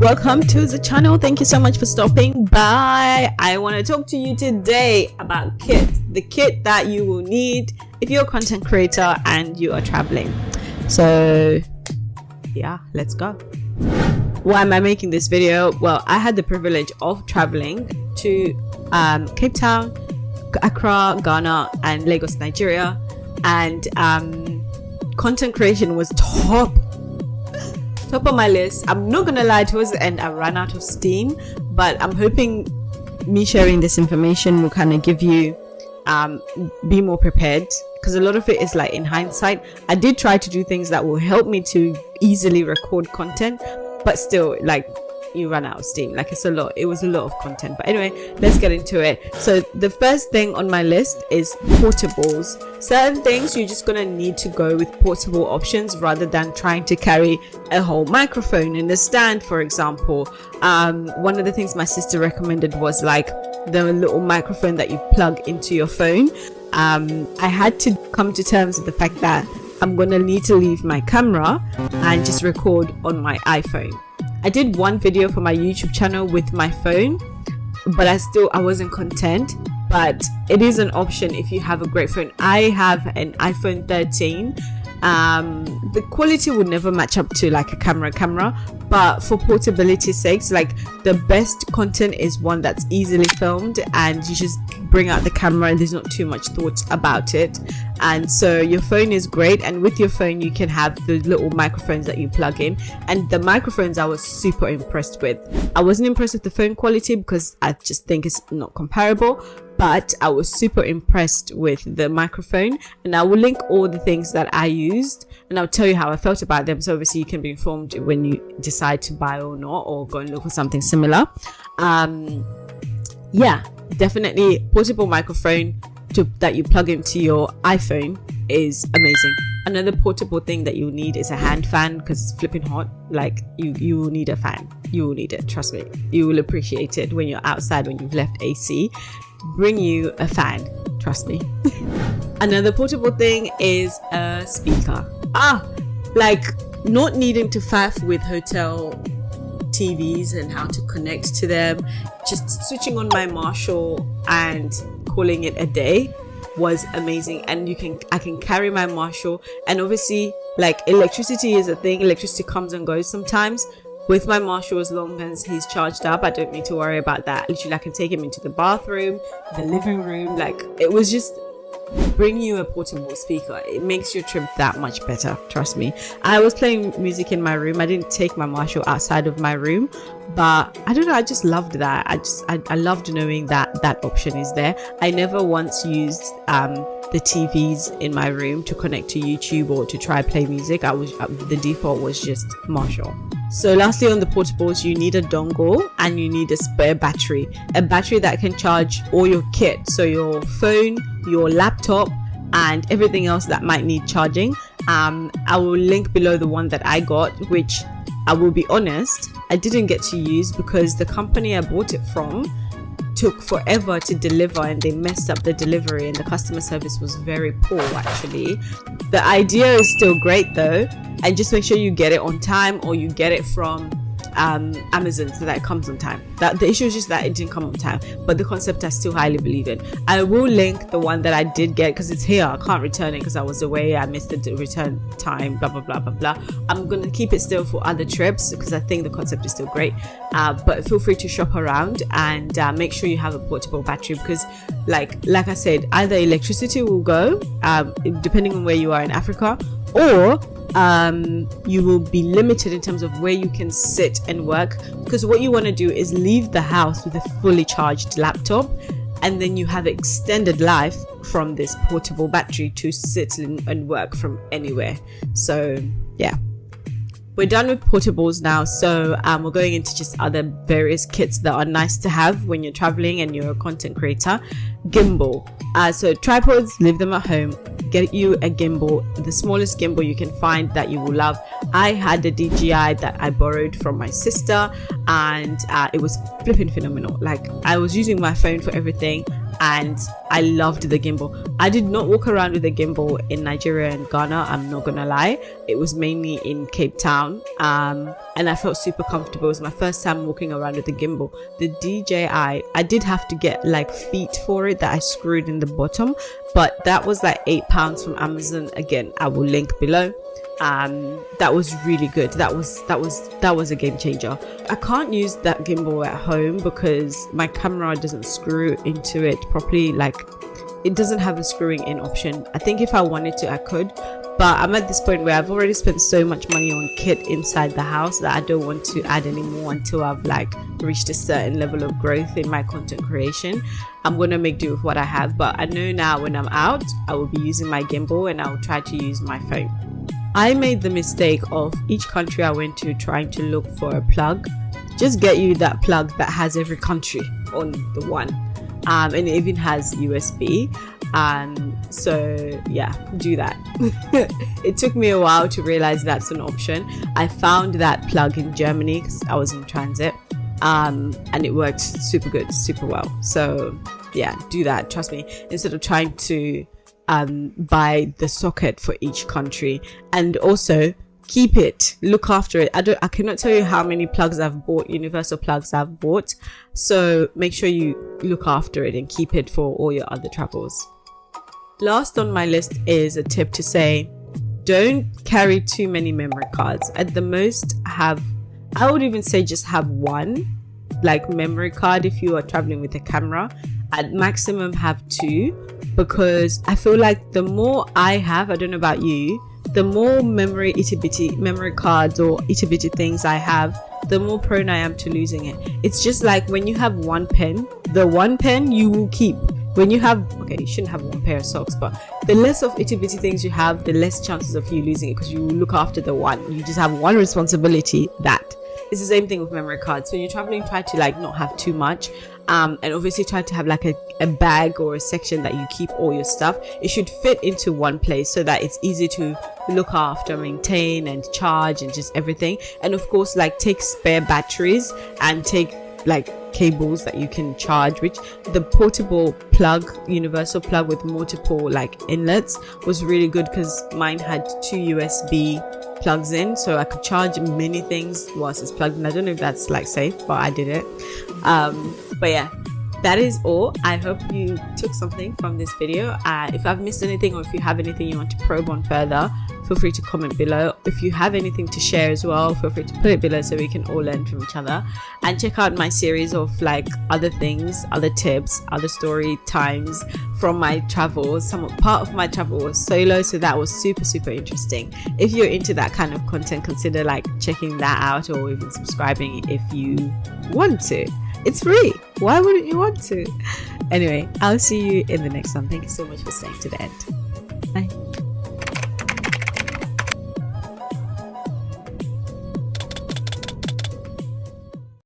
welcome to the channel. Thank you so much for stopping by. I want to talk to you today about the kit that you will need if you're a content creator and you are traveling. So yeah, let's go. Why am I making this video? Well, I had the privilege of traveling to Cape Town, Accra, Ghana, and Lagos, Nigeria, and content creation was top of my list. I'm not gonna lie, towards the end I ran out of steam, but I'm hoping me sharing this information will kind of give you be more prepared, because a lot of it is like in hindsight. I did try to do things that will help me to easily record content, but still, like, you run out of steam. Like, it was a lot of content. But anyway, let's get into it. So the first thing on my list is portables. Certain things you're just gonna need to go with portable options rather than trying to carry a whole microphone in the stand, for example. One of the things my sister recommended was like the little microphone that you plug into your phone. I had to come to terms with the fact that I'm gonna need to leave my camera and just record on my iPhone. I did one video for my YouTube channel with my phone, but I wasn't content. But it is an option if you have a great phone. I have an iPhone 13. The quality would never match up to like a camera, but for portability's sakes, like, the best content is one that's easily filmed and you just bring out the camera and there's not too much thought about it. And so your phone is great, and with your phone you can have the little microphones that you plug in, and the microphones I was super impressed with. I wasn't impressed with the phone quality because I just think it's not comparable, but I was super impressed with the microphone, and I will link all the things that I used and I'll tell you how I felt about them, so obviously you can be informed when you decide to buy or not, or go and look for something similar. Yeah, definitely portable microphone that you plug into your iPhone is amazing. Another portable thing that you need is a hand fan, because it's flipping hot. Like, you will need a fan. You will need it, trust me. You will appreciate it when you're outside, when you've left AC. Bring you a fan, trust me. Another portable thing is a speaker. Like, not needing to faff with hotel TVs and how to connect to them, just switching on my Marshall and calling it a day was amazing. And I can carry my Marshall, and obviously, like, electricity is a thing. Electricity comes and goes sometimes. With my Marshall, as long as he's charged up, I don't need to worry about that. Literally, I can take him into the bathroom, the living room. Like, it was just bring you a portable speaker. It makes your trip that much better, trust me. I was playing music in my room. I didn't take my Marshall outside of my room, but I don't know, I just loved that. I loved knowing that that option is there. I never once used the TVs in my room to connect to YouTube or to try play music. The default was just Marshall. So lastly, on the portables, you need a dongle and you need a spare battery, a battery that can charge all your kit, so your phone, your laptop, and everything else that might need charging. I will link below the one that I got, which, I will be honest, I didn't get to use because the company I bought it from took forever to deliver, and they messed up the delivery, and the customer service was very poor actually. The idea is still great though, and just make sure you get it on time, or you get it from Amazon so that it comes on time. That the issue is just that it didn't come on time, but the concept I still highly believe in. I will link the one that I did get because it's here. I can't return it because I was away. I missed the return time, blah blah blah blah blah. I'm gonna keep it still for other trips because I think the concept is still great. But feel free to shop around and make sure you have a portable battery, because like I said, either electricity will go depending on where you are in Africa, or you will be limited in terms of where you can sit and work, because what you want to do is leave the house with a fully charged laptop, and then you have extended life from this portable battery to sit and work from anywhere. So yeah, we're done with portables now, so we're going into just other various kits that are nice to have when you're traveling and you're a content creator. Gimbal. So tripods, leave them at home. Get you a gimbal, the smallest gimbal you can find that you will love. I had a DJI that I borrowed from my sister, and it was flipping phenomenal. Like, I was using my phone for everything, and I loved the gimbal. I did not walk around with a gimbal in Nigeria and Ghana, I'm not gonna lie. It was mainly in Cape Town, and I felt super comfortable. It was my first time walking around with a gimbal. The DJI, I did have to get like feet for it that I screwed in the bottom, but that was like £8 from Amazon. Again, I will link below. That was really good. That was a game changer. I can't use that gimbal at home because my camera doesn't screw into it properly. Like, it doesn't have a screwing in option. I think if I wanted to, I could, but I'm at this point where I've already spent so much money on kit inside the house that I don't want to add any more until I've like reached a certain level of growth in my content creation. I'm gonna make do with what I have, but I know now when I'm out, I will be using my gimbal and I will try to use my phone. I made the mistake of each country I went to trying to look for a plug. Just get you that plug that has every country on the one, and it even has USB. So yeah, do that. It took me a while to realize that's an option. I found that plug in Germany because I was in transit, and it worked super good, super well. So yeah, do that, trust me, instead of trying to buy the socket for each country. And also keep it, look after it. I cannot tell you how many plugs I've bought, universal plugs I've bought, so make sure you look after it and keep it for all your other travels. Last on my list is a tip to say, don't carry too many memory cards. At the most, I would even say just have one like memory card if you are traveling with a camera. At maximum have 2, because I feel like the more I have, I don't know about you, the more itty bitty memory cards or itty bitty things I have, the more prone I am to losing it. It's just like when you have one pen, the one pen you will keep. When you have, okay, you shouldn't have one pair of socks, but the less of itty bitty things you have, the less chances of you losing it, because you will look after the one. You just have one responsibility. That it's the same thing with memory cards. So when you're traveling, try to like not have too much, and obviously try to have like a bag or a section that you keep all your stuff. It should fit into one place so that it's easy to look after, maintain, and charge, and just everything. And of course, like, take spare batteries and take like cables that you can charge, which the portable plug, universal plug with multiple like inlets, was really good because mine had 2 USB plugs in, so I could charge many things whilst it's plugged in. I don't know if that's like safe, but I did it. But yeah, that is all. I hope you took something from this video. If I've missed anything, or if you have anything you want to probe on further, feel free to comment below. If you have anything to share as well, feel free to put it below so we can all learn from each other. And check out my series of like other things, other tips, other story times from my travels. Part of my travel was solo, so that was super interesting. If you're into that kind of content, consider like checking that out, or even subscribing if you want to. It's free. Why wouldn't you want to? Anyway, I'll see you in the next one. Thank you so much for staying to the end.